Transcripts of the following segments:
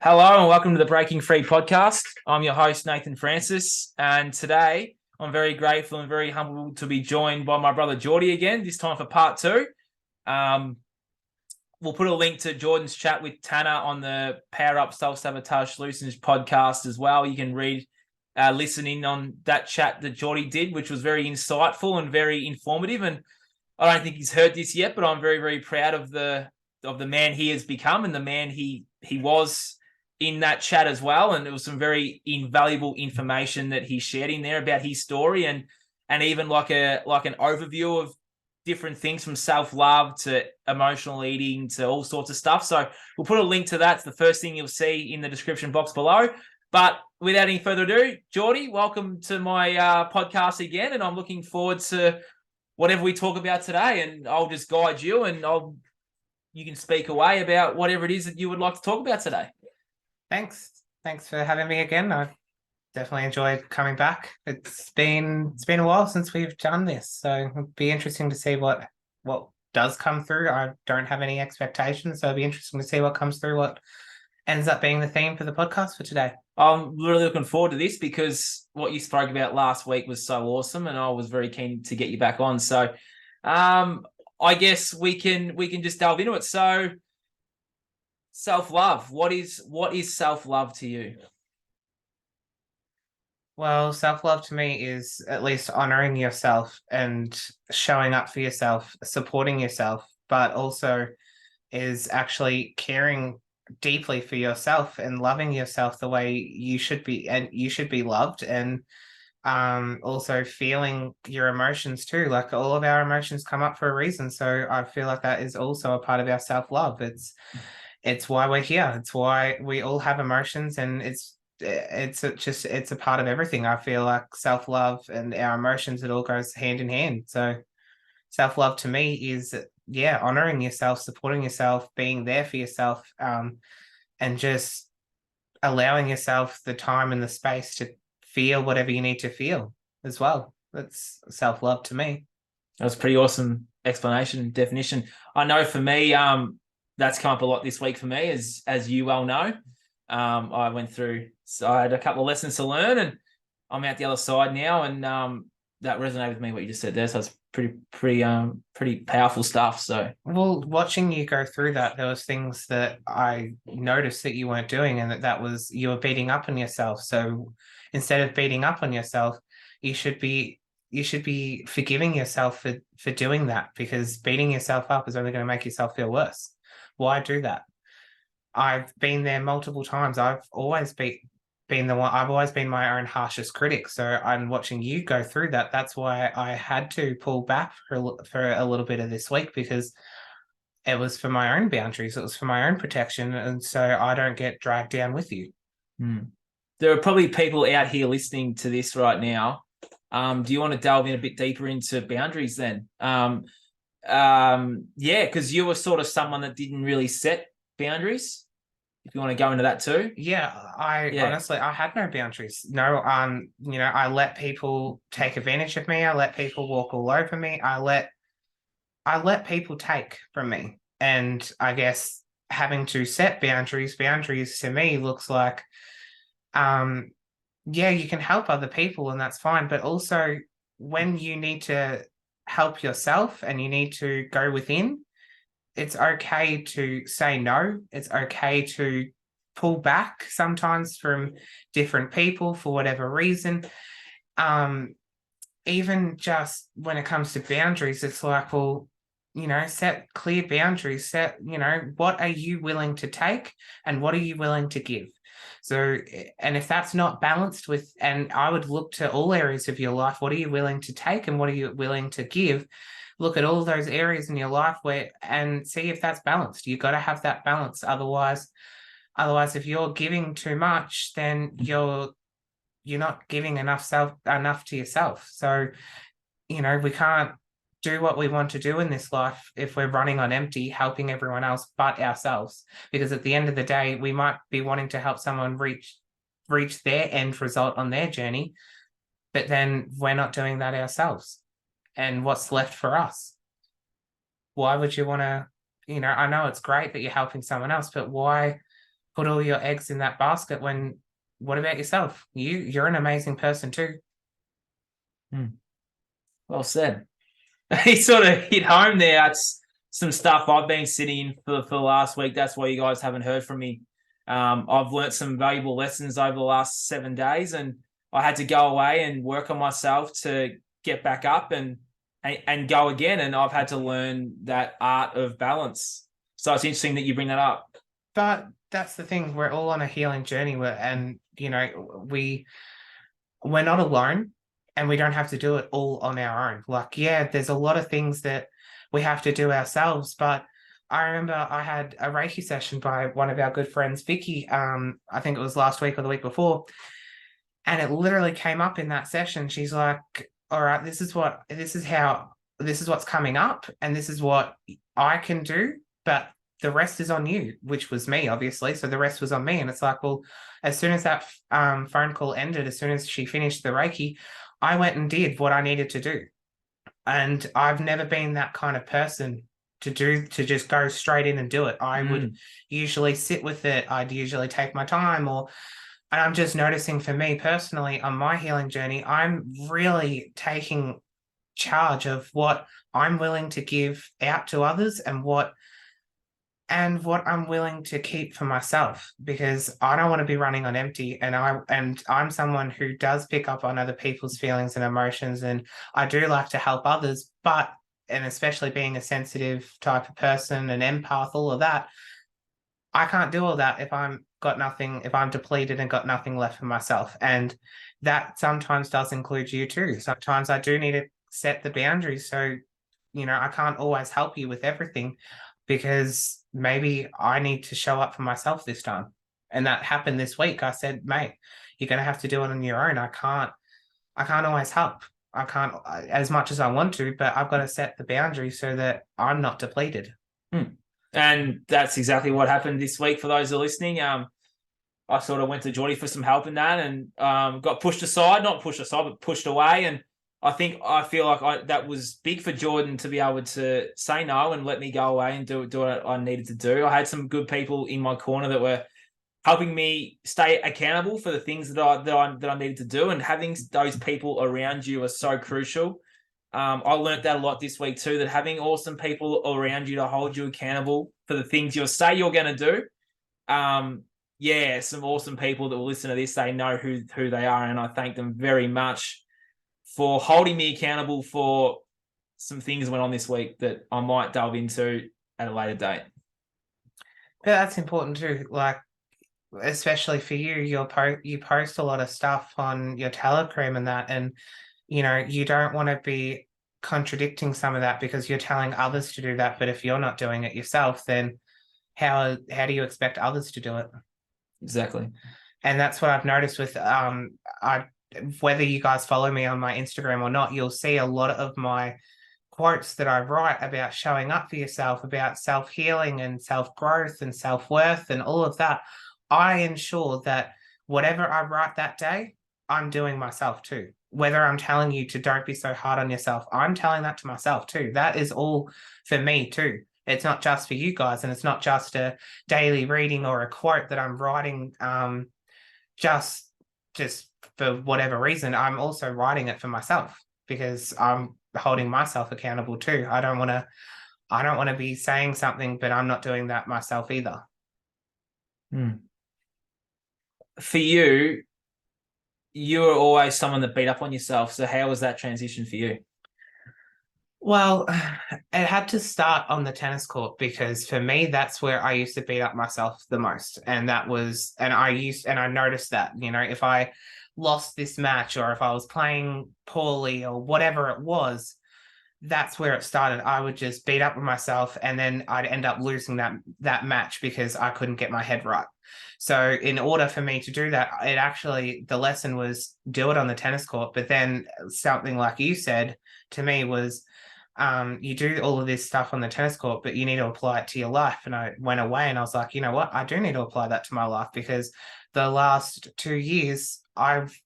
Hello and welcome to the Breaking Free podcast. I'm your host, Nathan Francis, and today I'm very grateful and very humbled to be joined by my brother Jordy again, this time for part two. Um, we'll put a link to Jordan's chat with Tanner on the Power Up Self-Sabotage Solutions podcast as well. You can listen in on that chat that Jordy did, which was very insightful and very informative. And I don't think he's heard this yet, but I'm very, very proud of the man he has become and the man he was in that chat as well. And it was some very invaluable information that he shared in there about his story and even like an overview of different things from self-love to emotional eating to all sorts of stuff. So we'll put a link to that. It's the first thing you'll see in the description box below. But without any further ado, Jordy, welcome to my podcast again. And I'm looking forward to whatever we talk about today. And I'll just guide you and you can speak away about whatever it is that you would like to talk about today. Thanks for having me again. I definitely enjoyed coming back. It's been a while since we've done this, so it'll be interesting to see what does come through. I don't have any expectations, so it'll be interesting to see what comes through, what ends up being the theme for the podcast for today. I'm really looking forward to this because what you spoke about last week was so awesome, and I was very keen to get you back on. So, I guess we can just delve into it. So, self-love. What is self-love to you? Well, self-love to me is at least honoring yourself and showing up for yourself, supporting yourself, but also is actually caring deeply for yourself and loving yourself the way you should be, and you should be loved, and also feeling your emotions too. Like, all of our emotions come up for a reason, so I feel like that is also a part of our self-love. It's why we're here. It's why we all have emotions, and it's a part of everything. I feel like self-love and our emotions, it all goes hand in hand. So self-love to me is, yeah, honoring yourself, supporting yourself, being there for yourself, and just allowing yourself the time and the space to feel whatever you need to feel as well. That's self-love to me. That was a pretty awesome explanation, definition. I know for me, that's come up a lot this week for me, as you well know. I went through, so I had a couple of lessons to learn, and I'm out the other side now, and that resonated with me what you just said there. So it's pretty powerful stuff. So, well, watching you go through that, there was things that I noticed that you weren't doing, and that was you were beating up on yourself. So instead of beating up on yourself, you should be forgiving yourself for doing that, because beating yourself up is only going to make yourself feel worse. Why do that? I've been there multiple times. I've always been my own harshest critic. So I'm watching you go through that. That's why I had to pull back for a little bit of this week, because it was for my own boundaries. It was for my own protection. And so I don't get dragged down with you. There are probably people out here listening to this right now. Do you want to delve in a bit deeper into boundaries then? Yeah, because you were sort of someone that didn't really set boundaries. If you want to go into that too. Honestly, I had no boundaries. No, I let people take advantage of me. I let people walk all over me. I let people take from me. And I guess having to set boundaries to me looks like, yeah, you can help other people and that's fine. But also, when you need to help yourself and you need to go within, it's okay to say no. It's okay to pull back sometimes from different people for whatever reason. Even just when it comes to boundaries, it's like, well, set clear boundaries. What are you willing to take and what are you willing to give? So, and if that's not balanced with, and I would look to all areas of your life, what are you willing to take and what are you willing to give? Look at all those areas in your life and see if that's balanced. You've got to have that balance. Otherwise, if you're giving too much, then you're not giving enough to yourself. So, we can't do what we want to do in this life if we're running on empty, helping everyone else but ourselves. Because at the end of the day, we might be wanting to help someone reach their end result on their journey, but then we're not doing that ourselves. And what's left for us? Why would you want to, I know it's great that you're helping someone else, but why put all your eggs in that basket when what about yourself? You're an amazing person too. Well said. He sort of hit home there. It's some stuff I've been sitting in for the last week. That's why you guys haven't heard from me. I've learnt some valuable lessons over the last 7 days, and I had to go away and work on myself to get back up and go again. And I've had to learn that art of balance. So it's interesting that you bring that up. But that's the thing. We're all on a healing journey, and we're not alone, and we don't have to do it all on our own. Like, yeah, there's a lot of things that we have to do ourselves, but I remember I had a Reiki session by one of our good friends, Vicky. I think it was last week or the week before, and it literally came up in that session. She's like, "All right, this is what's coming up, and this is what I can do, but the rest is on you," which was me, obviously. So the rest was on me. And it's like, well, as soon as that phone call ended, as soon as she finished the Reiki, I went and did what I needed to do. And I've never been that kind of person to just go straight in and do it. I would usually sit with it. I'd usually take my time, and I'm just noticing for me personally on my healing journey, I'm really taking charge of what I'm willing to give out to others and what I'm willing to keep for myself, because I don't want to be running on empty, and I'm someone who does pick up on other people's feelings and emotions, and I do like to help others, and especially being a sensitive type of person, an empath, all of that, I can't do all that if I'm depleted and got nothing left for myself. And that sometimes does include you too. Sometimes I do need to set the boundaries. So, I can't always help you with everything, because maybe I need to show up for myself this time. And that happened this week. I said, mate, you're going to have to do it on your own. I can't always help. I can't as much as I want to, but I've got to set the boundaries so that I'm not depleted. And that's exactly what happened this week for those who are listening. I sort of went to Jordy for some help in that, and got not pushed aside, but pushed away. And I feel like that was big for Jordan to be able to say no and let me go away and do what I needed to do. I had some good people in my corner that were helping me stay accountable for the things that I needed to do, and having those people around you are so crucial. I learned that a lot this week too, that having awesome people around you to hold you accountable for the things you'll say you're going to do. Some awesome people that will listen to this, they know who they are, and I thank them very much for holding me accountable for some things that went on this week that I might delve into at a later date. But that's important too. Like, especially for you, you post a lot of stuff on your Telegram and that, and you don't want to be contradicting some of that because you're telling others to do that. But if you're not doing it yourself, then how do you expect others to do it? Exactly. And that's what I've noticed with whether you guys follow me on my Instagram or not, you'll see a lot of my quotes that I write about showing up for yourself, about self-healing and self-growth and self-worth and all of that. I ensure that whatever I write that day, I'm doing myself too. Whether I'm telling you to don't be so hard on yourself, I'm telling that to myself too. That is all for me too. It's not just for you guys, and it's not just a daily reading or a quote that I'm writing just for whatever reason. I'm also writing it for myself because I'm holding myself accountable too. I don't want to be saying something, but I'm not doing that myself either. For you, were always someone that beat up on yourself. So how was that transition for you? Well, it had to start on the tennis court, because for me, that's where I used to beat up myself the most. And I noticed that, if I lost this match or if I was playing poorly or whatever it was, that's where it started. I would just beat up with myself, and then I'd end up losing that match because I couldn't get my head right. So in order for me to do that, the lesson was do it on the tennis court. But then something like you said to me was, you do all of this stuff on the tennis court, but you need to apply it to your life. And I went away and I was like, you know what? I do need to apply that to my life, because the last 2 years, I've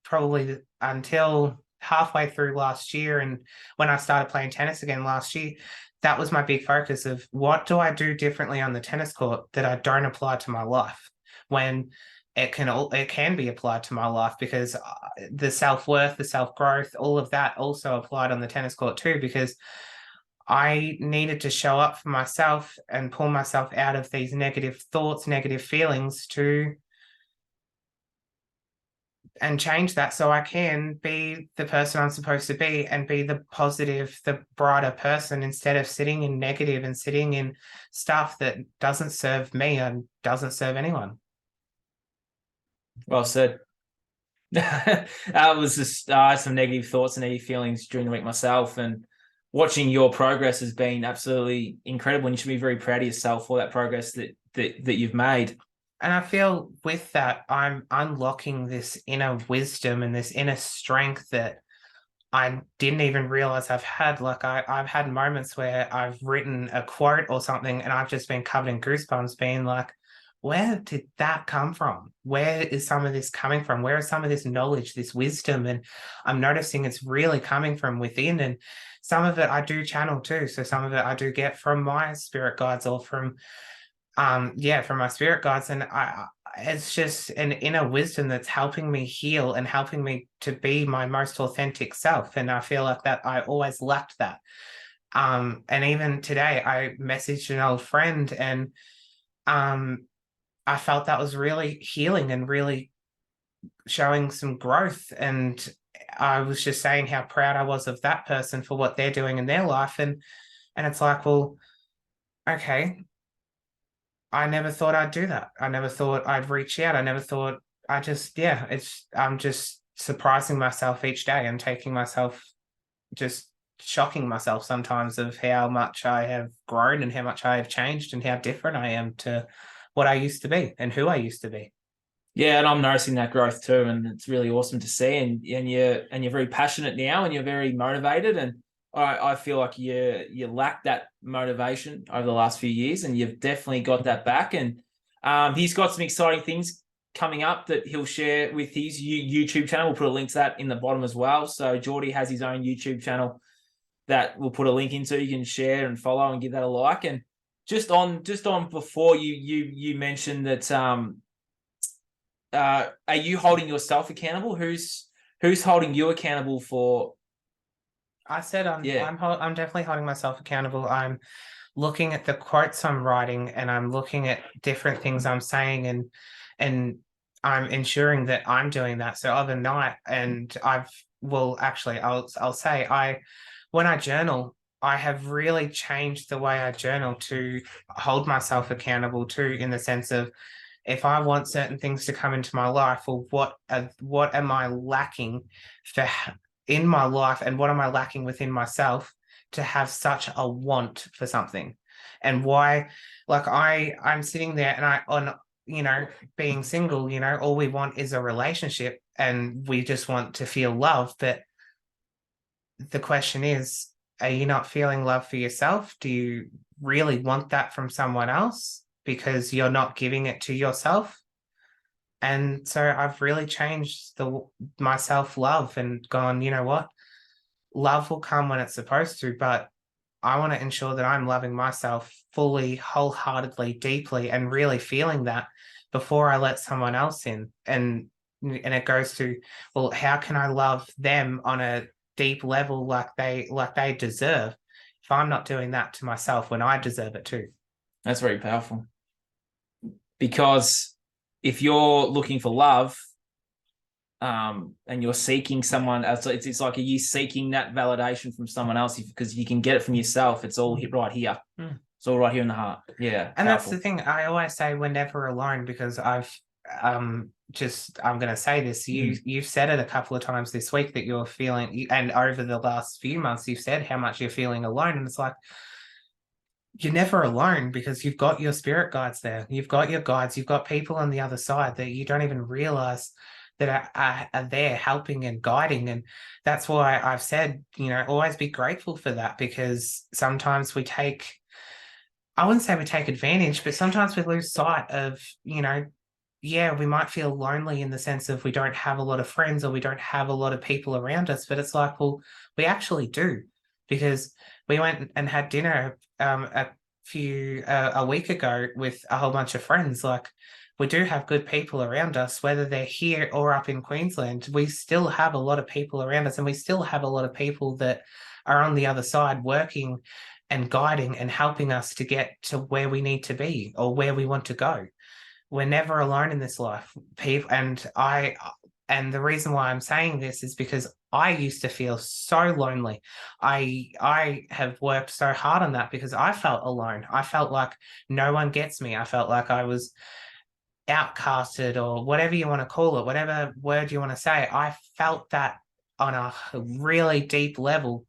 probably until halfway through last year, and when I started playing tennis again last year, that was my big focus of what do I do differently on the tennis court that I don't apply to my life, when it can be applied to my life, because the self-worth, the self-growth, all of that also applied on the tennis court too, because I needed to show up for myself and pull myself out of these negative thoughts, negative feelings and change that so I can be the person I'm supposed to be and be the positive, the brighter person, instead of sitting in negative and sitting in stuff that doesn't serve me and doesn't serve anyone. Well said. I was just I had some negative thoughts and negative feelings during the week myself, and watching your progress has been absolutely incredible. And you should be very proud of yourself for that progress that you've made. And I feel with that, I'm unlocking this inner wisdom and this inner strength that I didn't even realize I've had. Like I've had moments where I've written a quote or something and I've just been covered in goosebumps, being like, where did that come from? Where is some of this coming from? Where is some of this knowledge, this wisdom? And I'm noticing it's really coming from within. And some of it I do channel too. So some of it I do get from my spirit guides or from from my spirit guides. And it's just an inner wisdom that's helping me heal and helping me to be my most authentic self. And I feel like that I always lacked that. And even today I messaged an old friend, and I felt that was really healing and really showing some growth. And I was just saying how proud I was of that person for what they're doing in their life. And it's like, well, okay, I never thought I'd do that. I never thought I'd reach out. I never thought I'm just surprising myself each day and taking myself, just shocking myself sometimes of how much I have grown and how much I have changed and how different I am to what I used to be and who I used to be. Yeah, and I'm noticing that growth too, and it's really awesome to see. And you're very passionate now, and you're very motivated. And I feel like you lacked that motivation over the last few years, and you've definitely got that back. And he's got some exciting things coming up that he'll share with his YouTube channel. We'll put a link to that in the bottom as well. So Jordy has his own YouTube channel that we'll put a link into. You can share and follow and give that a like. And just on before you mentioned that are you holding yourself accountable? Who's holding you accountable for? I said I'm definitely holding myself accountable. I'm looking at the quotes I'm writing, and I'm looking at different things I'm saying, and I'm ensuring that I'm doing that. So other night, and I'll say when I journal, I have really changed the way I journal to hold myself accountable too, in the sense of, if I want certain things to come into my life, or what am I lacking for in my life, and what am I lacking within myself to have such a want for something, and why? Like I'm sitting there, and being single, all we want is a relationship, and we just want to feel love. But the question is, are you not feeling love for yourself? Do you really want that from someone else, because you're not giving it to yourself? And so I've really changed my self-love and gone, you know what? Love will come when it's supposed to, but I want to ensure that I'm loving myself fully, wholeheartedly, deeply, and really feeling that before I let someone else in. And it goes to, well, how can I love them on a deep level like they deserve, if I'm not doing that to myself when I deserve it too? That's very powerful. Because if you're looking for love, and you're seeking someone, it's like, are you seeking that validation from someone else? Because you can get it from yourself. It's all right here. It's all right here in the heart. Yeah. And that's the thing. I always say we're never alone, because I'm going to say this. You've said it a couple of times this week that you're feeling, and over the last few months, you've said how much you're feeling alone. And it's like, you're never alone, because you've got your spirit guides there. You've got your guides. You've got people on the other side that you don't even realize that are there helping and guiding. And that's why I've said, always be grateful for that, because sometimes I wouldn't say we take advantage, but sometimes we lose sight of, we might feel lonely in the sense of we don't have a lot of friends, or we don't have a lot of people around us. But it's like, well, we actually do, because we went and had dinner a week ago with a whole bunch of friends. Like, we do have good people around us, whether they're here or up in Queensland. We still have a lot of people around us, and we still have a lot of people that are on the other side working and guiding and helping us to get to where we need to be or where we want to go. We're never alone in this life. People and the reason why I'm saying this is because I used to feel so lonely. I have worked so hard on that because I felt alone. I felt like no one gets me. I felt like I was outcasted, or whatever you want to call it, whatever word you want to say. I felt that on a really deep level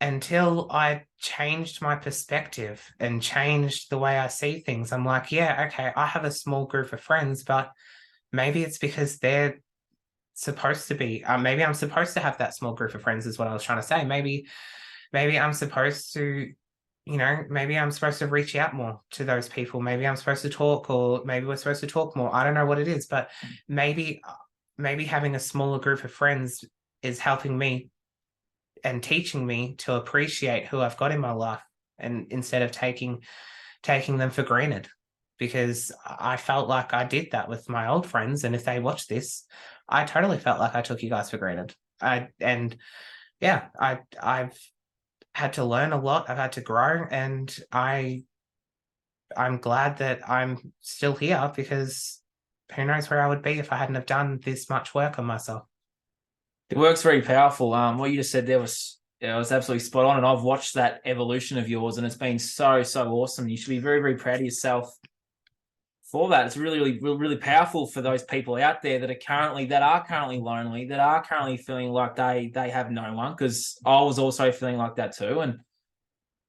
until I changed my perspective and changed the way I see things. I'm like, yeah, okay, I have a small group of friends, but maybe it's because they're supposed to be. Maybe I'm supposed to have that small group of friends, is what I was trying to say. Maybe I'm supposed to, maybe I'm supposed to reach out more to those people. Maybe I'm supposed to talk, or maybe we're supposed to talk more. I don't know what it is, but maybe having a smaller group of friends is helping me and teaching me to appreciate who I've got in my life, and instead of taking them for granted, because I felt like I did that with my old friends. And if they watch this, I totally felt like I took you guys for granted. I've had to learn a lot. I've had to grow, and I'm glad that I'm still here, because who knows where I would be if I hadn't have done this much work on myself. It works very powerful. What you just said there was, yeah, it was absolutely spot on. And I've watched that evolution of yours, and it's been so, so awesome. You should be very, very proud of yourself for that. It's really, really, really, really powerful for those people out there that are currently lonely, that are currently feeling like they have no one. Because I was also feeling like that too.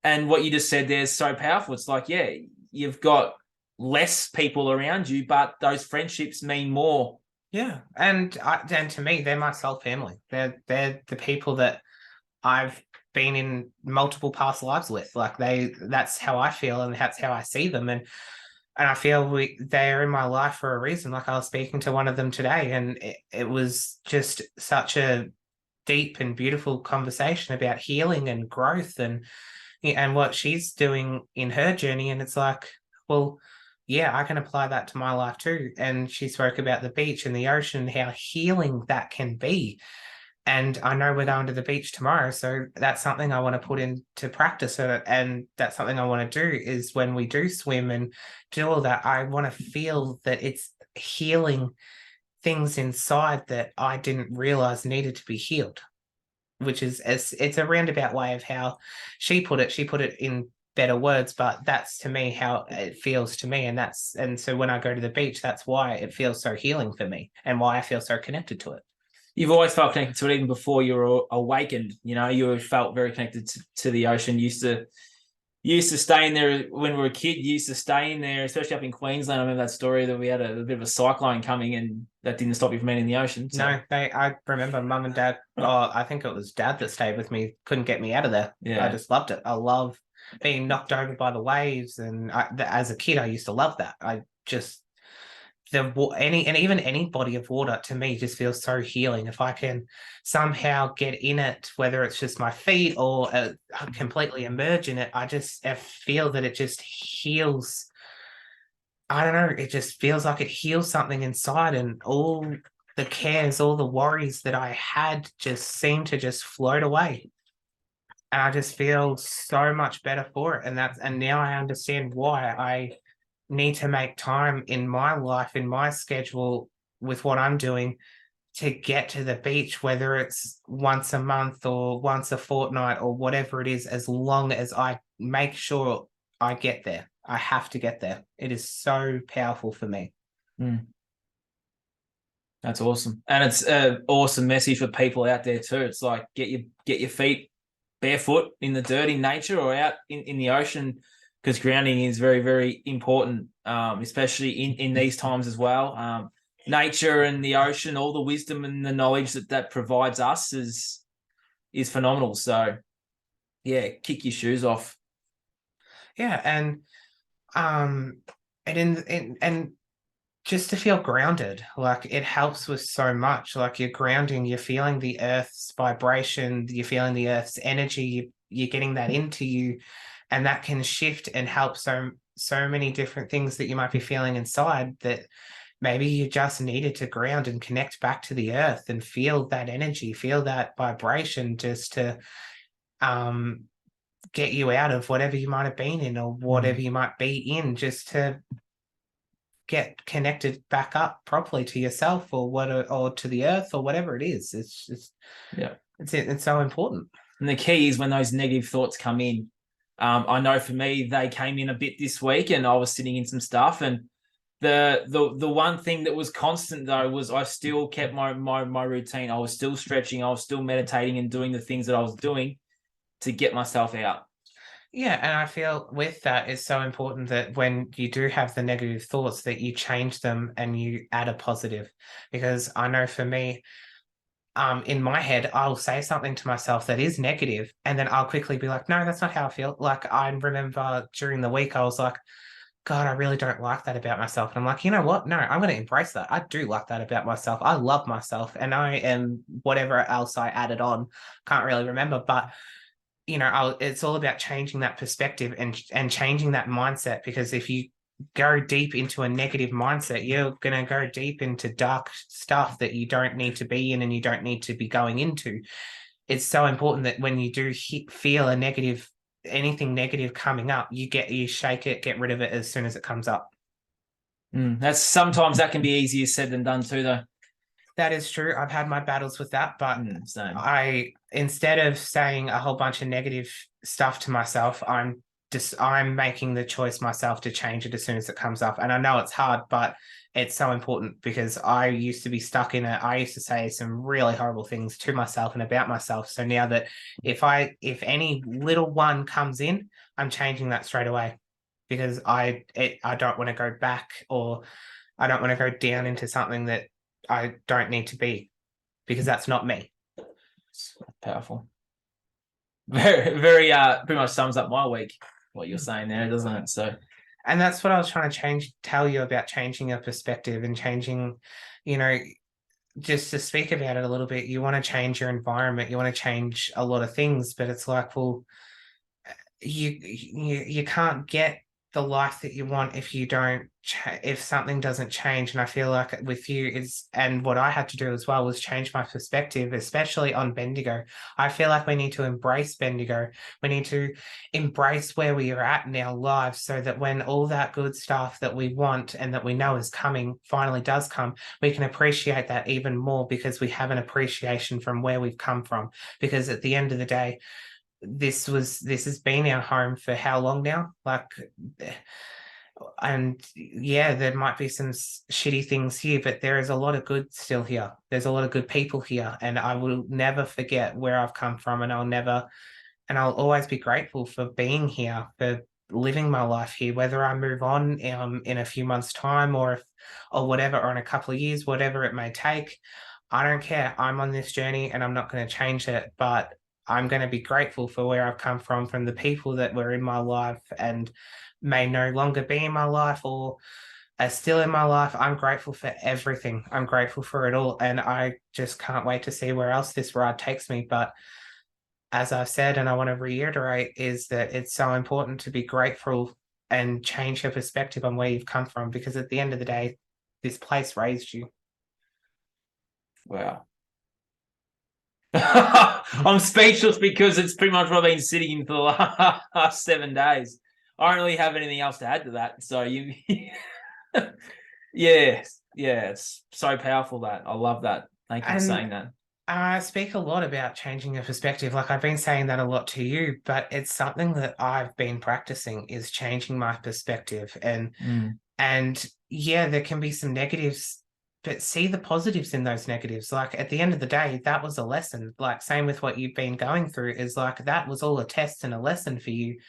And what you just said there is so powerful. It's like, yeah, you've got less people around you, but those friendships mean more. Yeah, and to me, they're my soul family. They're the people that I've been in multiple past lives with. Like, that's how I feel, and that's how I see them. And I feel they're in my life for a reason. Like, I was speaking to one of them today, and it was just such a deep and beautiful conversation about healing and growth, and what she's doing in her journey. And it's like, well, yeah, I can apply that to my life too. And she spoke about the beach and the ocean, how healing that can be. And I know we're going to the beach tomorrow, so that's something I want to put into practice. And that's something I want to do, is when we do swim and do all that, I want to feel that it's healing things inside that I didn't realize needed to be healed, which is, it's a roundabout way of how she put it. She put it in better words, but that's to me how it feels to me. And so when I go to the beach, that's why it feels so healing for me, and why I feel so connected to it. You've always felt connected to it even before you were awakened. You felt very connected to the ocean. You used to stay in there when we were a kid. You used to stay in there, especially up in Queensland. I remember that story that we had a bit of a cyclone coming, and that didn't stop you from being in the ocean. So. No, I remember mum and dad. Oh, I think it was dad that stayed with me. Couldn't get me out of there. Yeah. I just loved it. I love being knocked over by the waves, and as a kid, I used to love that. I just any body of water to me just feels so healing. If I can somehow get in it, whether it's just my feet or completely emerge in it, I feel that it just heals. I don't know, it just feels like it heals something inside, and all the cares, all the worries that I had just seem to just float away. And I just feel so much better for it. And now I understand why I need to make time in my life, in my schedule, with what I'm doing, to get to the beach, whether it's once a month or once a fortnight or whatever it is, as long as I make sure I get there. I have to get there. It is so powerful for me. That's awesome. And it's an awesome message for people out there too. It's like, get your feet barefoot in the dirt in nature, or out in the ocean, because grounding is very, very important, especially in these times as well. Nature and the ocean, all the wisdom and the knowledge that provides us is phenomenal. So, yeah, kick your shoes off. Yeah, and and just to feel grounded, like, it helps with so much. Like, you're grounding, you're feeling the earth's vibration, you're feeling the earth's energy, you're getting that into you, and that can shift and help so many different things that you might be feeling inside, that maybe you just needed to ground and connect back to the earth and feel that energy, feel that vibration, just to get you out of whatever you might have been in or whatever you might be in, just to get connected back up properly to yourself or to the earth or whatever it is. It's just, Yeah, it's so important. And the key is when those negative thoughts come in. I know for me, they came in a bit this week, and I was sitting in some stuff, and the one thing that was constant though was I still kept my routine. I was still stretching, I was still meditating and doing the things that I was doing to get myself out. Yeah, and I feel with that, it's so important that when you do have the negative thoughts, that you change them and you add a positive. Because I know for me, in my head, I'll say something to myself that is negative, and then I'll quickly be like, no, that's not how I feel. Like, I remember during the week, I was like, God, I really don't like that about myself. And I'm like, you know what? No, I'm going to embrace that. I do like that about myself. I love myself, and I am whatever else I added on. Can't really remember, but it's all about changing that perspective and changing that mindset. Because if you go deep into a negative mindset, you're going to go deep into dark stuff that you don't need to be in and you don't need to be going into. It's so important that when you do feel anything negative coming up, you shake it, get rid of it as soon as it comes up. That's sometimes that can be easier said than done too, though. That is true. I've had my battles with that, but same. Instead of saying a whole bunch of negative stuff to myself, I'm making the choice myself to change it as soon as it comes up. And I know it's hard, but it's so important, because I used to be stuck in it. I used to say some really horrible things to myself and about myself. So now that if any little one comes in, I'm changing that straight away, because I don't want to go back, or I don't want to go down into something that I don't need to be, because that's not me. It's powerful. Very, very pretty much sums up my week, what you're saying there, doesn't it? So, and that's what I was trying to tell you about, changing your perspective and changing, just to speak about it a little bit. You want to change your environment, you want to change a lot of things, but it's like, well, you can't get the life that you want if you don't if something doesn't change. And I feel like with you and what I had to do as well was change my perspective, especially on Bendigo. I feel like we need to embrace Bendigo. We need to embrace where we are at in our lives, so that when all that good stuff that we want and that we know is coming finally does come, we can appreciate that even more, because we have an appreciation from where we've come from. Because at the end of the day, this has been our home for how long now? And yeah, there might be some shitty things here, but there is a lot of good still here. There's a lot of good people here, and I will never forget where I've come from, and I'll always be grateful for being here, for living my life here, whether I move on in a few months' time, or whatever, or in a couple of years, whatever it may take. I don't care. I'm on this journey, and I'm not going to change it, but I'm going to be grateful for where I've come from the people that were in my life and may no longer be in my life, or are still in my life. I'm grateful for everything. I'm grateful for it all. And I just can't wait to see where else this ride takes me. But as I've said, and I want to reiterate, is that it's so important to be grateful and change your perspective on where you've come from, because at the end of the day, this place raised you. Wow. I'm speechless, because it's pretty much what I've been sitting in for the last 7 days. I don't really have anything else to add to that. So yeah, it's so powerful. That I love that. Thank you for saying that. I speak a lot about changing your perspective. Like, I've been saying that a lot to you, but it's something that I've been practicing, is changing my perspective. And yeah, there can be some negatives, but see the positives in those negatives. Like, at the end of the day, that was a lesson. Like, same with what you've been going through, is like, that was all a test and a lesson for you.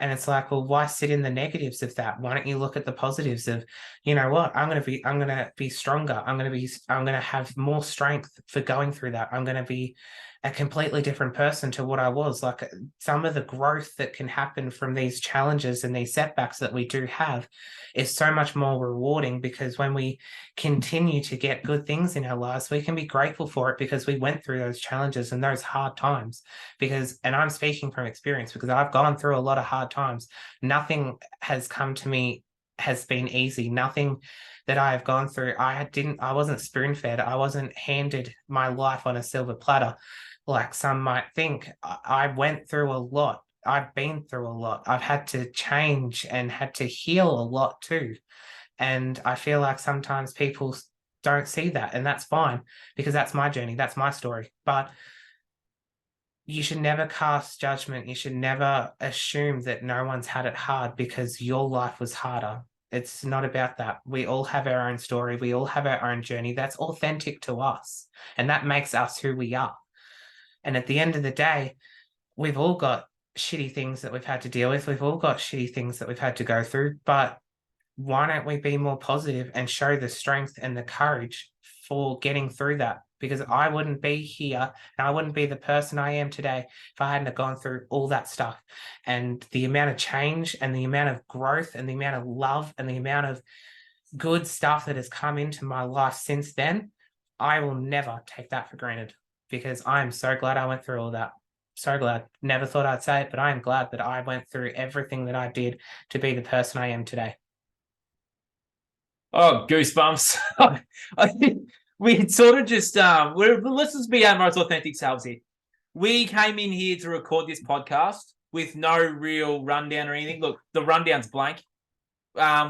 And it's like, well, why sit in the negatives of that? Why don't you look at the positives of, you know what, I'm going to be stronger. I'm going to have more strength for going through that. I'm going to be a completely different person to what I was. Like some of the growth that can happen from these challenges and these setbacks that we do have is so much more rewarding, because when we continue to get good things in our lives, we can be grateful for it because we went through those challenges and those hard times. Because, and I'm speaking from experience because I've gone through a lot of hard times. Nothing has come to me has been easy. Nothing that I have gone through, I wasn't spoon fed. I wasn't handed my life on a silver platter like some might think. I went through a lot. I've been through a lot. I've had to change and had to heal a lot too. And I feel like sometimes people don't see that, and that's fine because that's my journey. That's my story. But you should never cast judgment. You should never assume that no one's had it hard because your life was harder. It's not about that. We all have our own story. We all have our own journey. That's authentic to us. And that makes us who we are. And at the end of the day, we've all got shitty things that we've had to deal with. We've all got shitty things that we've had to go through. But why don't we be more positive and show the strength and the courage for getting through that? Because I wouldn't be here and I wouldn't be the person I am today if I hadn't gone through all that stuff. And the amount of change and the amount of growth and the amount of love and the amount of good stuff that has come into my life since then, I will never take that for granted, because I am so glad I went through all that. So glad. Never thought I'd say it, but I am glad that I went through everything that I did to be the person I am today. Oh, goosebumps. I think we sort of just let's just be our most authentic selves here. We came in here to record this podcast with no real rundown or anything. Look, the rundown's blank.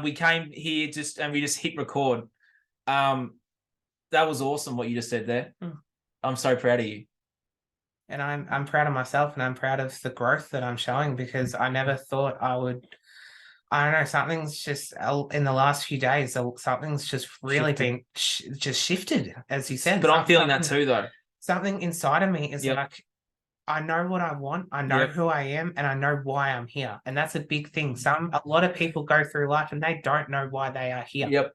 We came here and we just hit record. That was awesome what you just said there. I'm so proud of you. And I'm proud of myself, and I'm proud of the growth that I'm showing, because I never thought I would. I don't know, something's just in the last few days, something's just really been just shifted, as you said. But I'm feeling that too, though. Something inside of me is like, I know what I want, I know who I am, and I know why I'm here. And that's a big thing. A lot of people go through life and they don't know why they are here. Yep.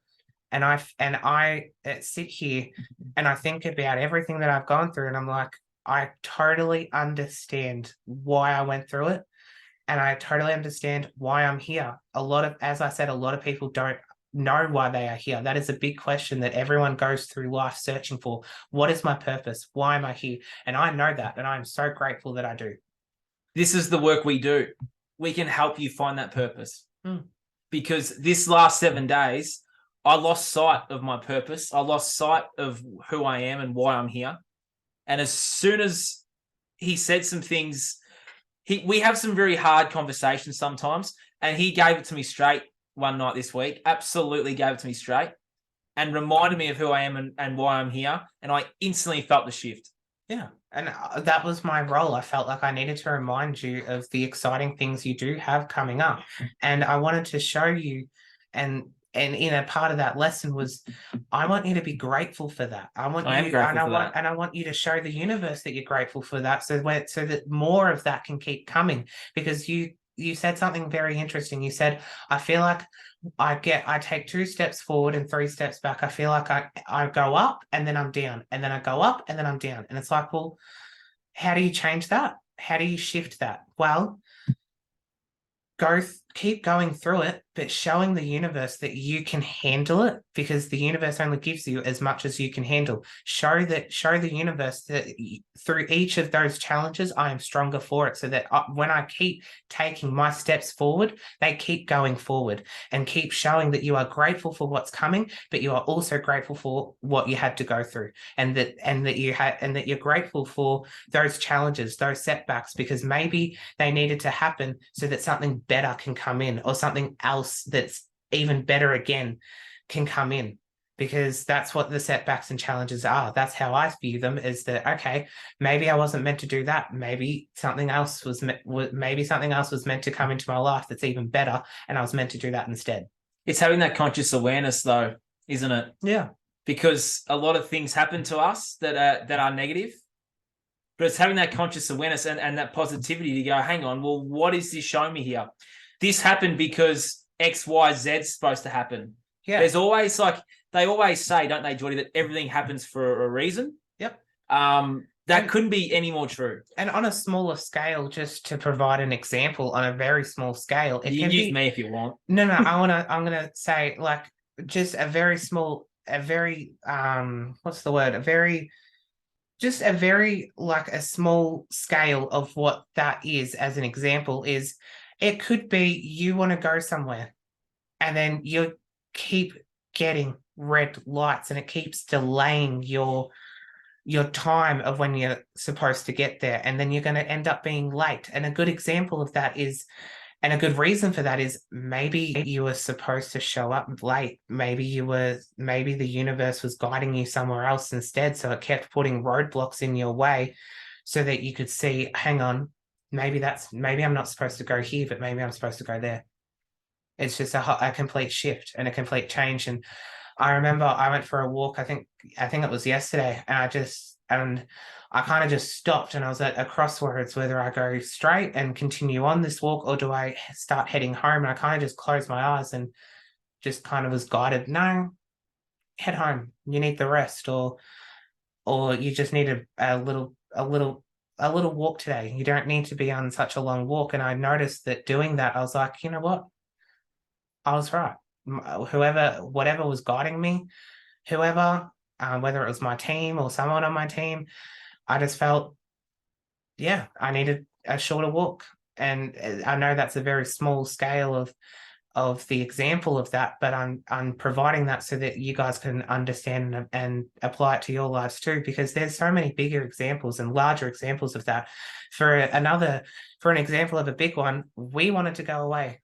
And I sit here and I think about everything that I've gone through, and I'm like, I totally understand why I went through it. And I totally understand why I'm here. As I said, a lot of people don't know why they are here. That is a big question that everyone goes through life searching for. What is my purpose? Why am I here? And I know that, and I'm so grateful that I do. This is the work we do. We can help you find that purpose. Because this last 7 days, I lost sight of my purpose. I lost sight of who I am and why I'm here. And as soon as he said some things, we have some very hard conversations sometimes, and he gave it to me straight one night this week. Absolutely gave it to me straight and reminded me of who I am and why I'm here. And I instantly felt the shift. Yeah. And that was my role. I felt like I needed to remind you of the exciting things you do have coming up. And I wanted to show you, and in a part of that lesson was, I want you to be grateful for that. I want you to show the universe that you're grateful for that, so that more of that can keep coming. Because you said something very interesting. You said, I feel like I take 2 steps forward and 3 steps back. I feel like I go up and then I'm down, and then I go up and then I'm down. And it's like, well, how do you change that? How do you shift that? Well, keep going through it, but showing the universe that you can handle it, because the universe only gives you as much as you can handle. Show the universe that through each of those challenges, I am stronger for it, so that when I keep taking my steps forward, they keep going forward, and keep showing that you are grateful for what's coming, but you are also grateful for what you had to go through, and that you're grateful for those challenges, those setbacks, because maybe they needed to happen so that something better can come in, or something else that's even better again can come in. Because that's what the setbacks and challenges are. That's how I view them, is that, okay, maybe I wasn't meant to do that. Maybe something else was meant to come into my life that's even better, and I was meant to do that instead. It's having that conscious awareness, though, isn't it? Yeah. Because a lot of things happen to us that are negative, but it's having that conscious awareness and that positivity to go, hang on, well, what is this showing me here? This happened because X, Y, Z is supposed to happen. Yeah. There's always, like they always say, don't they, Jordy, that everything happens for a reason. Yep. That couldn't be any more true. And on a smaller scale, just to provide an example, on a very small scale, it You can can use be. me if you want. No, I'm gonna say like just a very small, a very what's the word? A very just a very like a small scale of what that is as an example is it could be you want to go somewhere and then you keep getting red lights and it keeps delaying your time of when you're supposed to get there and then you're going to end up being late. And a good example of that is and a good reason for that is maybe you were supposed to show up late. Maybe the universe was guiding you somewhere else instead. So it kept putting roadblocks in your way so that you could see, hang on, maybe I'm not supposed to go here, but maybe I'm supposed to go there. It's just a complete shift and a complete change. And I remember I went for a walk. I think it was yesterday, and I kind of just stopped and I was at a crossroads whether I go straight and continue on this walk or do I start heading home. And I kind of just closed my eyes and just kind of was guided. No, head home. You need the rest, or you just need a little walk today. You don't need to be on such a long walk. And I noticed that doing that, I was like, you know what? I was right. Whatever was guiding me, whoever, whether it was my team or someone on my team, I just felt, yeah, I needed a shorter walk. And I know that's a very small scale of the example of that, but I'm providing that so that you guys can understand and apply it to your lives too, because there's so many bigger examples and larger examples of that. For an example of a big one, we wanted to go away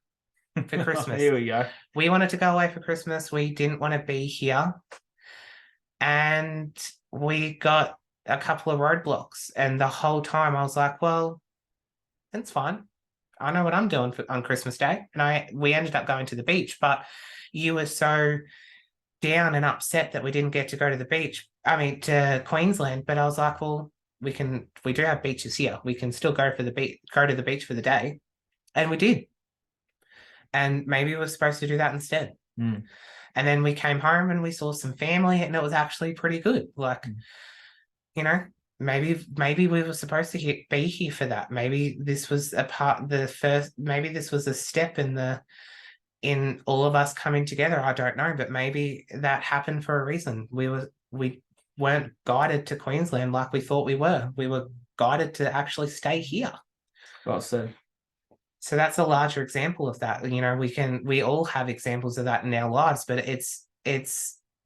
for Christmas. Here we go. We wanted to go away for Christmas. We didn't want to be here. And we got a couple of roadblocks. And the whole time I was like, well, it's fine. I know what I'm doing on Christmas Day. And we ended up going to the beach, but you were so down and upset that we didn't get to go to the beach. I mean, to Queensland. But I was like, well, we do have beaches here. We can still go to the beach for the day. And we did. And maybe we were supposed to do that instead. Mm. And then we came home and we saw some family and it was actually pretty good. Like, maybe we were supposed to be here for that. Maybe this was maybe this was a step in all of us coming together. I don't know, but maybe that happened for a reason. We weren't guided to Queensland like we thought we were. We were guided to actually stay here. Well said. So that's a larger example of that. We all have examples of that in our lives, but it's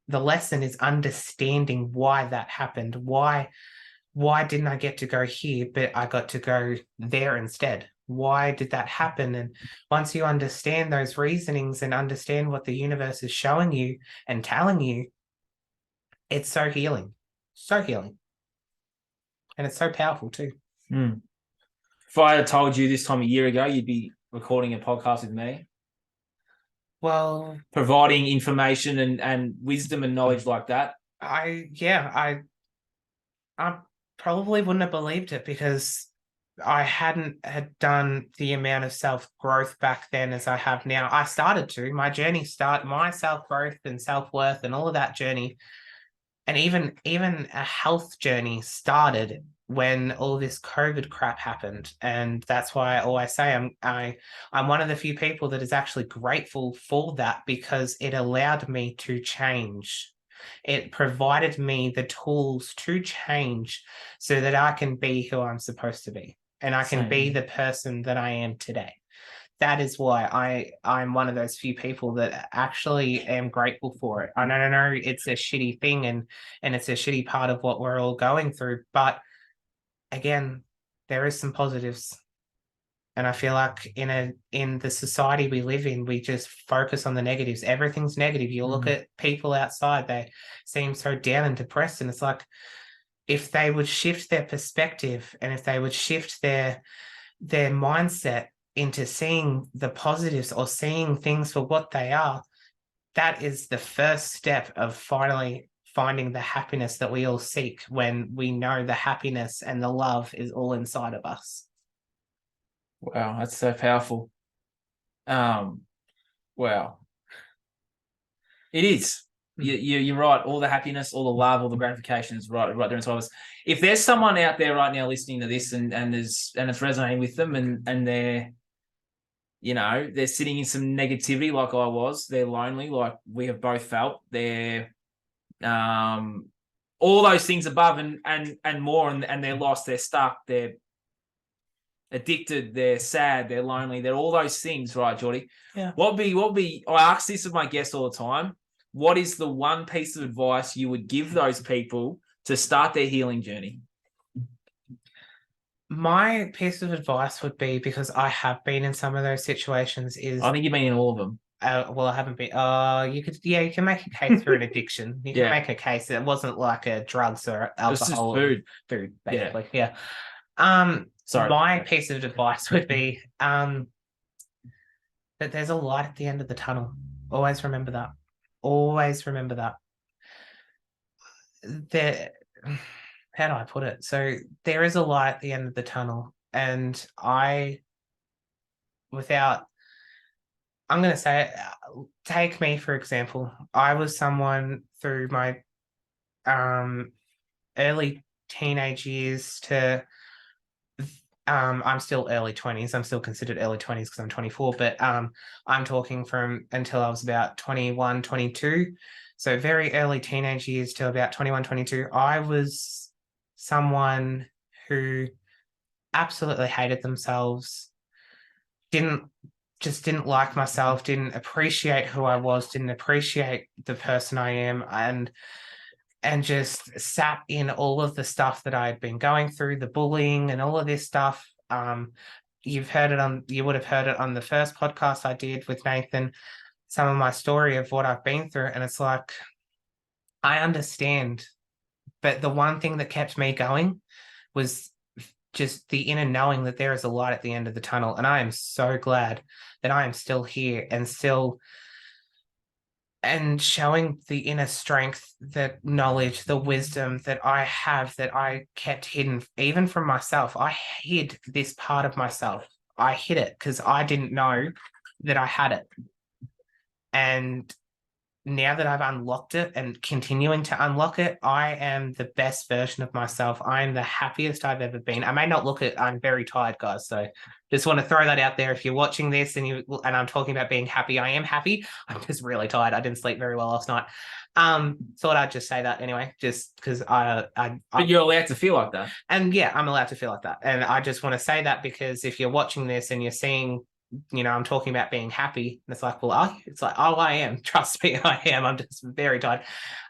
the lesson is understanding why that happened. Why didn't I get to go here, but I got to go there instead? Why did that happen? And once you understand those reasonings and understand what the universe is showing you and telling you, it's so healing. So healing. And it's so powerful too. Mm. If I had told you this time a year ago, you'd be recording a podcast with me. Well, providing information and wisdom and knowledge like that. I probably wouldn't have believed it because I hadn't had done the amount of self-growth back then as I have now. I started to. My self-growth and self-worth and all of that journey, and even a health journey started when all this COVID crap happened. And that's why I always say I'm one of the few people that is actually grateful for that because it allowed me to change. It provided me the tools to change so that I can be who I'm supposed to be and I can be the person that I am today. That is why I'm one of those few people that actually am grateful for it. I know it's a shitty thing and it's a shitty part of what we're all going through, but again, there is some positives. And I feel like in the society we live in, we just focus on the negatives. Everything's negative. You look at people outside, they seem so down and depressed. And it's like, if they would shift their perspective and if they would shift their mindset into seeing the positives or seeing things for what they are, that is the first step of finally finding the happiness that we all seek when we know the happiness and the love is all inside of us. Wow, that's so powerful. Wow. It is. You're right. All the happiness, all the love, all the gratifications, right there inside us. If there's someone out there right now listening to this and it's resonating with them and they're they're sitting in some negativity like I was, they're lonely like we have both felt, they're all those things above and more, and they're lost, they're stuck, they're addicted, they're sad, they're lonely, they're all those things, right, Jordy? Yeah. What be I ask this of my guests all the time. What is the one piece of advice you would give those people to start their healing journey? My piece of advice would be, because I have been in some of those situations, is I think you've been in all of them. Well, I haven't been. You can make a case for an addiction. You can make a case. It wasn't like a drugs or alcohol. It's just food, basically. Yeah. Sorry. My piece of advice would be that there's a light at the end of the tunnel. Always remember that. Always remember that. How do I put it? So there is a light at the end of the tunnel, and I'm going to say, take me for example. I was someone through my early teenage years to I'm still early 20s. I'm still considered early 20s because I'm 24, but I'm talking from until I was about 21, 22. So very early teenage years till about 21, 22. I was someone who absolutely hated themselves, didn't like myself, didn't appreciate who I was, didn't appreciate the person I am, and just sat in all of the stuff that I had been going through, the bullying and all of this stuff. You would have heard it on the first podcast I did with Nathan, some of my story of what I've been through. And it's like, I understand, but the one thing that kept me going was just the inner knowing that there is a light at the end of the tunnel. And I am so glad that I am still here and showing the inner strength, the knowledge, the wisdom that I have, that I kept hidden even from myself. I hid this part of myself. I hid it because I didn't know that I had it. And now that I've unlocked it and continuing to unlock it, I am the best version of myself. I am the happiest I've ever been. I may not look it. I'm very tired, guys. So just want to throw that out there. If you're watching this and I'm talking about being happy, I am happy. I'm just really tired. I didn't sleep very well last night. Thought I'd just say that anyway, just because But you're allowed to feel like that. And yeah, I'm allowed to feel like that. And I just want to say that because if you're watching this and you're seeing, I'm talking about being happy, and it's like, well, it's like, oh, I am. Trust me, I am. I'm just very tired.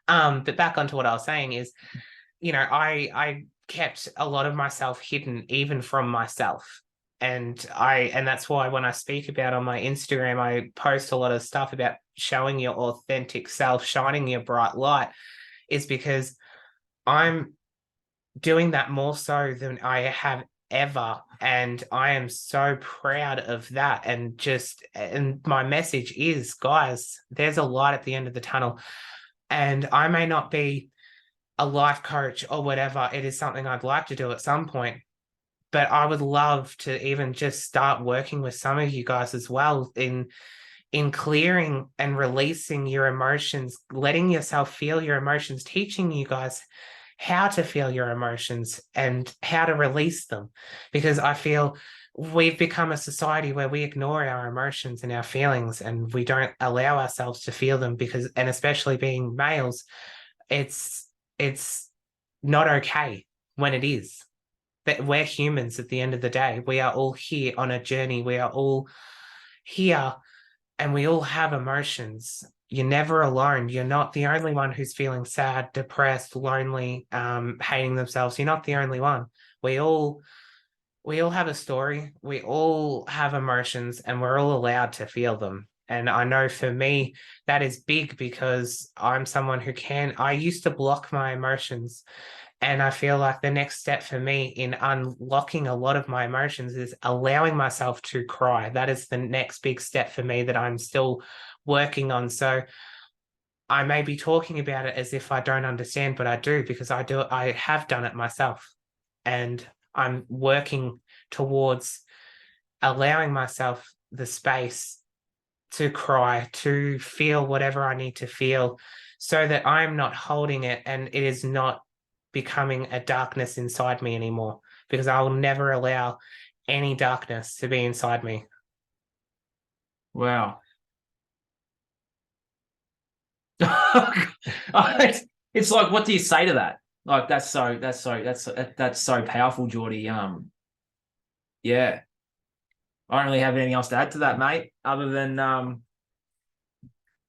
But back onto what I was saying is, I kept a lot of myself hidden, even from myself. And that's why when I speak about on my Instagram, I post a lot of stuff about showing your authentic self, shining your bright light, is because I'm doing that more so than I have ever, and I am so proud of that. And my message is, guys, there's a light at the end of the tunnel, and I may not be a life coach or whatever. It is something I'd like to do at some point, but I would love to even just start working with some of you guys as well in clearing and releasing your emotions, letting yourself feel your emotions, teaching you guys how to feel your emotions and how to release them. Because I feel we've become a society where we ignore our emotions and our feelings, and we don't allow ourselves to feel them, and especially being males, it's not okay when it is. But we're humans at the end of the day. We are all here on a journey. We are all here and we all have emotions. You're never alone. You're not the only one who's feeling sad, depressed, lonely, hating themselves. You're not the only one. We all have a story. We all have emotions, and we're all allowed to feel them. And I know for me, that is big because I'm someone I used to block my emotions. And I feel like the next step for me in unlocking a lot of my emotions is allowing myself to cry. That is the next big step for me that I'm still working on. So I may be talking about it as if I don't understand, but I do, because I have done it myself. And I'm working towards allowing myself the space to cry, to feel whatever I need to feel, so that I'm not holding it and it is not becoming a darkness inside me anymore, because I will never allow any darkness to be inside me. Wow. It's like, what do you say to that? Like, that's so powerful, Jordy. Yeah, I don't really have anything else to add to that, mate, other than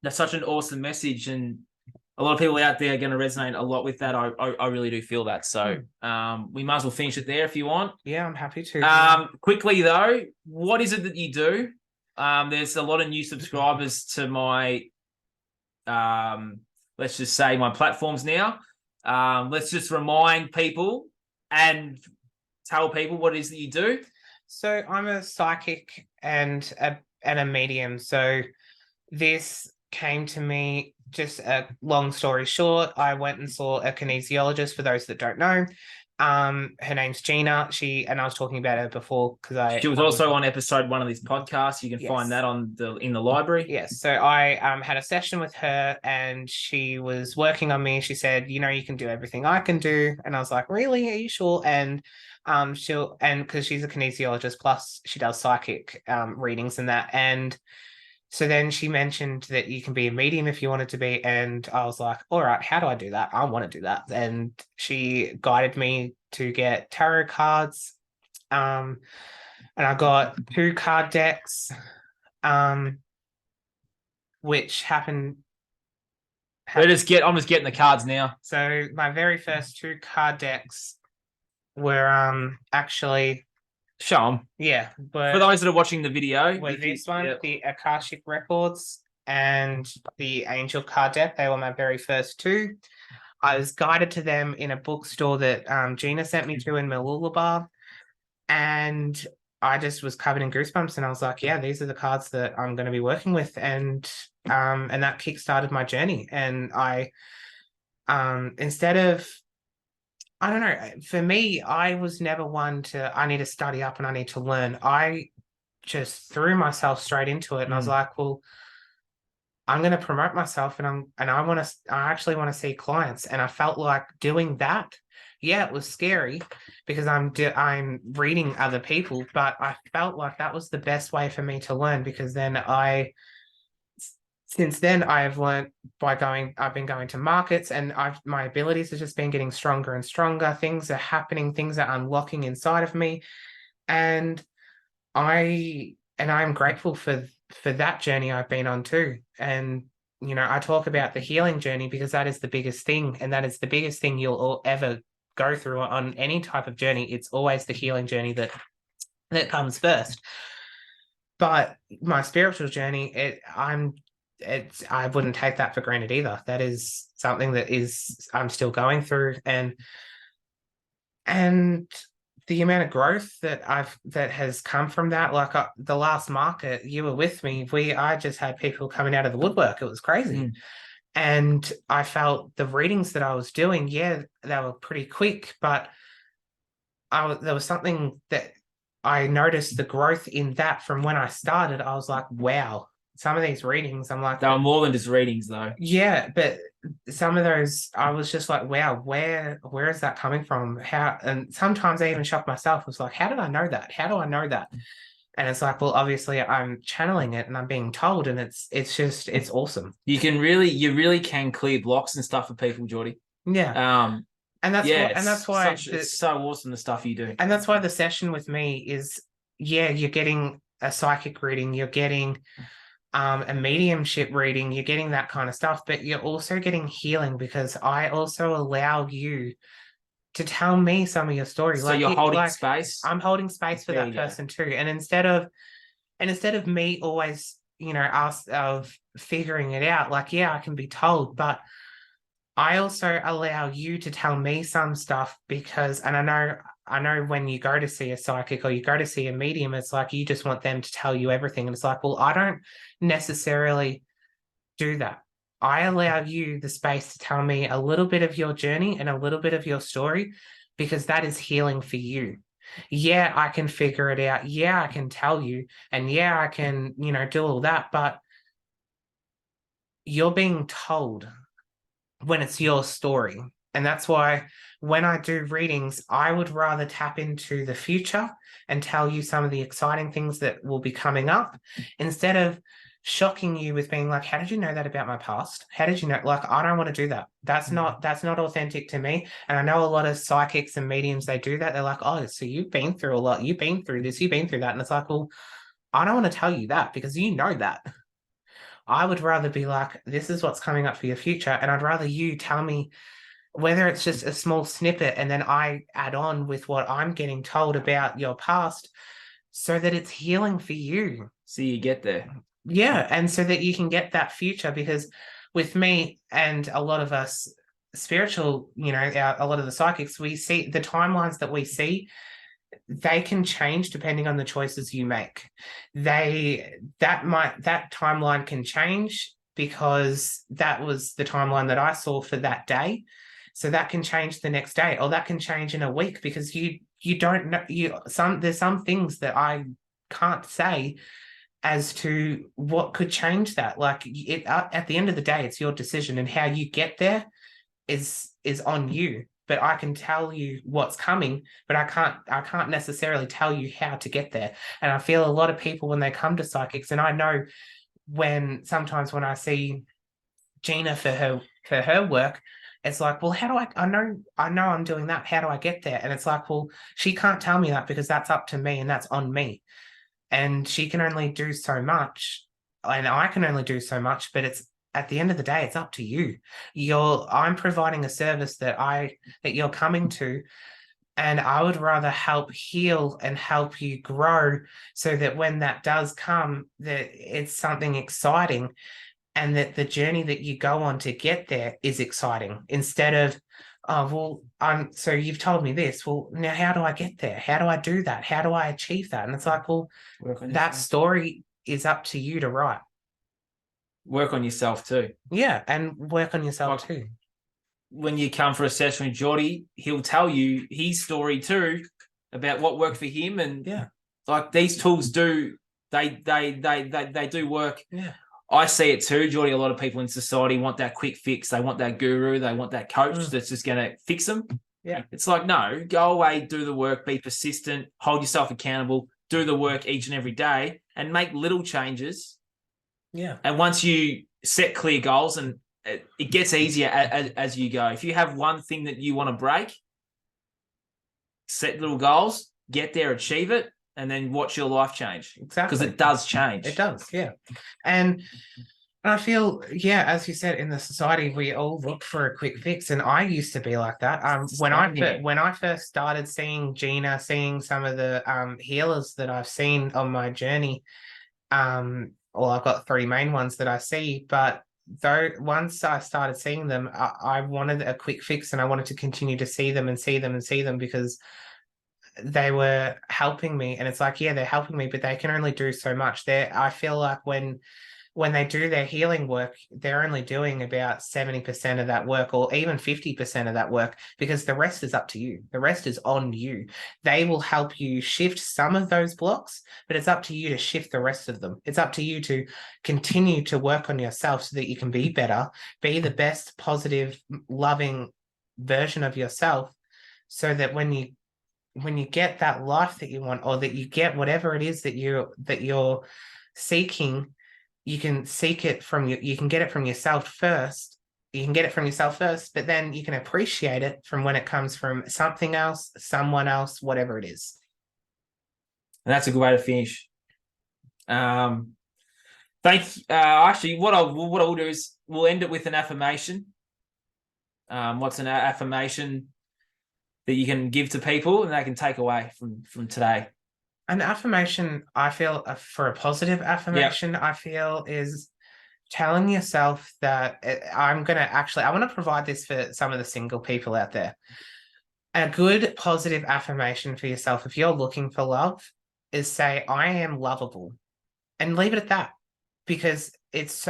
that's such an awesome message, and a lot of people out there are going to resonate a lot with that. I really do feel that. So we might as well finish it there if you want. Yeah, I'm happy to. Quickly though, what is it that you do? There's a lot of new subscribers to my let's just say my platforms now. Let's just remind people and tell people what it is that you do. So I'm a psychic and a medium. So this came to me, just a long story short. I went and saw a kinesiologist, for those that don't know. Her name's Gina. I was talking about her before because she was also on episode 1 of this podcast. You can Yes. find that in the library. Yes. So I had a session with her, and she was working on me. She said, you can do everything I can do. And I was like, really? Are you sure? And because she's a kinesiologist, plus she does psychic readings and that. And so then she mentioned that you can be a medium if you wanted to be. And I was like, all right, how do I do that? I want to do that. And she guided me to get tarot cards. And I got 2 card decks, which happened. I'm just getting the cards now. So my very first 2 card decks were actually, show them. Yeah. For those that are watching the video, this one, the Akashic Records and the Angel card deck. They were my very first 2. I was guided to them in a bookstore that Gina sent me to in Mooloolaba, and I just was covered in goosebumps. And I was like, yeah, these are the cards that I'm going to be working with. And that kickstarted my journey. And I, instead of, I don't know, for me, I was never one I need to study up and I need to learn. I just threw myself straight into it. And I was like, well, I'm going to promote myself, and I actually want to see clients. And I felt like doing that. Yeah, it was scary because I'm reading other people, but I felt like that was the best way for me to learn, because then since then I've learned I've been going to markets, and my abilities have just been getting stronger and stronger. Things are happening, things are unlocking inside of me. And I'm grateful for that journey I've been on too. And I talk about the healing journey because that is the biggest thing, and that is the biggest thing you'll ever go through on any type of journey. It's always the healing journey that comes first. But my spiritual journey, I wouldn't take that for granted either. That is something that I'm still going through, and the amount of growth that has come from that. Like the last market, you were with me. I just had people coming out of the woodwork. It was crazy. And I felt the readings that I was doing, yeah, they were pretty quick, but there was something that I noticed the growth in that from when I started. I was like, wow, some of these readings, I'm like, they were more than just readings though. Yeah, but some of those, I was just like, wow, where is that coming from? And sometimes I even shocked myself. I was like, how did I know that? How do I know that? And it's like, well, obviously I'm channeling it and I'm being told, and it's awesome. You really can clear blocks and stuff for people, Jordy. Yeah. And that's why it's so awesome, the stuff you do. And that's why the session with me is, yeah, you're getting a psychic reading, you're getting a mediumship reading, you're getting that kind of stuff, but you're also getting healing, because I also allow you to tell me some of your story. So you're holding space. I'm holding space for that person too. And instead of me always, of figuring it out, like, yeah, I can be told, but I also allow you to tell me some stuff, because, and I know when you go to see a psychic or you go to see a medium, it's like you just want them to tell you everything. And it's like, well, I don't necessarily do that. I allow you the space to tell me a little bit of your journey and a little bit of your story, because that is healing for you. Yeah, I can figure it out. Yeah, I can tell you. And yeah, I can, do all that. But you're being told when it's your story. And that's why when I do readings, I would rather tap into the future and tell you some of the exciting things that will be coming up instead of shocking you with being like, how did you know that about my past? How did you know? Like, I don't want to do that. That's not authentic to me. And I know a lot of psychics and mediums, they do that. They're like, oh, so you've been through a lot. You've been through this, you've been through that. And it's like, well, I don't want to tell you that because you know that. I would rather be like, this is what's coming up for your future. And I'd rather you tell me whether it's just a small snippet and then I add on with what I'm getting told about your past so that it's healing for you. So you get there. Yeah. And so that you can get that future, because with me and a lot of us spiritual, a lot of the psychics, we see the timelines that we see, they can change depending on the choices you make. That timeline can change because that was the timeline that I saw for that day. So that can change the next day, or that can change in a week, because you don't know, there's some things that I can't say as to what could change that. Like, at the end of the day, it's your decision, and how you get there is on you. But I can tell you what's coming, but I can't necessarily tell you how to get there. And I feel a lot of people, when they come to psychics, and I know sometimes when I see Gina for her work, it's like, well, how do I know I'm doing that. How do I get there? And it's like, well, she can't tell me that because that's up to me and that's on me. And she can only do so much, and I can only do so much, but it's, at the end of the day, it's up to you. I'm providing a service that you're coming to, and I would rather help heal and help you grow so that when that does come, that it's something exciting, and that the journey that you go on to get there is exciting, instead of, oh, well, so you've told me this. Well, now how do I get there? How do I do that? How do I achieve that? And it's like, well, that story is up to you to write. Work on yourself too. Yeah, and work on yourself too. When you come for a session with Jordy, he'll tell you his story too about what worked for him, and like these tools do, they do work. Yeah. I see it too, Jordy. A lot of people in society want that quick fix. They want that guru. They want that coach that's just going to fix them. Yeah. It's like, no, go away, do the work, be persistent, hold yourself accountable, do the work each and every day, and make little changes. Yeah. And once you set clear goals, and it gets easier as you go. If you have one thing that you want to break, set little goals, get there, achieve it, and then watch your life change. Exactly. Because it does change. It does, yeah. And I feel, as you said, in the society, we all look for a quick fix. And I used to be like that. When I first started seeing Gina, seeing some of the healers that I've seen on my journey, well, I've got 3 main ones that I see, but once I started seeing them, I wanted a quick fix, and I wanted to continue to see them and see them and see them, because they were helping me. And it's like, they're helping me, but they can only do so much. I feel like when they do their healing work, they're only doing about 70% of that work, or even 50% of that work, because the rest is up to you. The rest is on you. They will help you shift some of those blocks, but it's up to you to shift the rest of them. It's up to you to continue to work on yourself so that you can be better, be the best, positive, loving version of yourself, so that when you get that life that you want, or that you get whatever it is that you're seeking, you can get it from yourself first. You can get it from yourself first, but then you can appreciate it from when it comes from something else, someone else, whatever it is. And that's a good way to finish. Actually, what I'll do is we'll end it with an affirmation. What's an affirmation that you can give to people and they can take away from today? An affirmation, I feel, for a positive affirmation, I feel, is telling yourself that I want to provide this for some of the single people out there. A good positive affirmation for yourself, if you're looking for love, is say, I am lovable, and leave it at that, because it's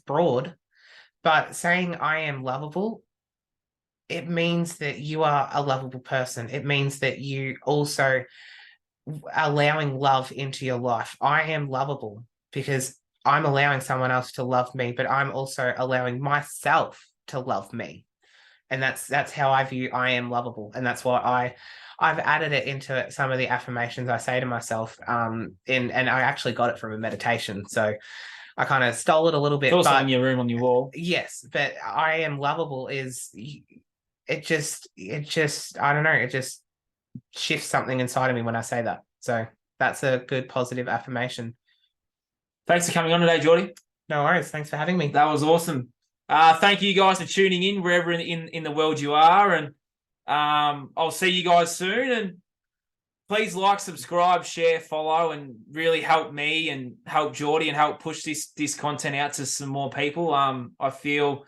broad, but saying I am lovable, it means that you are a lovable person. It means that you also allowing love into your life. I am lovable because I'm allowing someone else to love me, but I'm also allowing myself to love me. And that's how I view I am lovable. And that's what I've added it into some of the affirmations I say to myself. And I actually got it from a meditation. So I kind of stole it a little bit. It's also but in your room on your wall. yes, but I am lovable is it just I don't know, it just shifts something inside of me when I say that. So that's a good positive affirmation. Thanks for coming on today, Jordy. No worries. Thanks for having me. That was awesome. Thank you guys for tuning in wherever in the world you are. And I'll see you guys soon. And please like, subscribe, share, follow, and really help me and help Jordy and help push this content out to some more people. I feel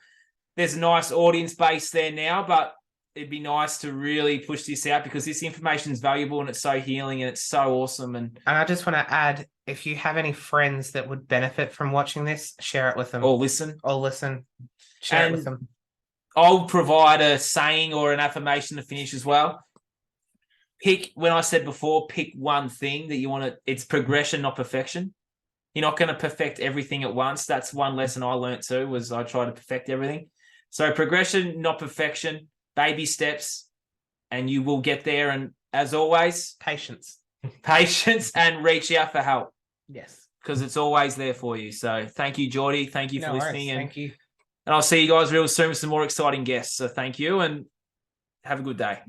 there's a nice audience base there now, but it'd be nice to really push this out because this information is valuable and it's so healing and it's so awesome. And I just want to add, if you have any friends that would benefit from watching this, share it with them. or listen. Share And it with them. I'll provide a saying or an affirmation to finish as well. When I said before, pick one thing that you want to, it's progression, not perfection. You're not going to perfect everything at once. That's one lesson I learned too, was I try to perfect everything. So progression, not perfection, baby steps, and you will get there. And as always, Patience and reach out for help. Yes. Because it's always there for you. So thank you, Jordy. Thank you for listening. Thank you. And I'll see you guys real soon with some more exciting guests. So thank you and have a good day.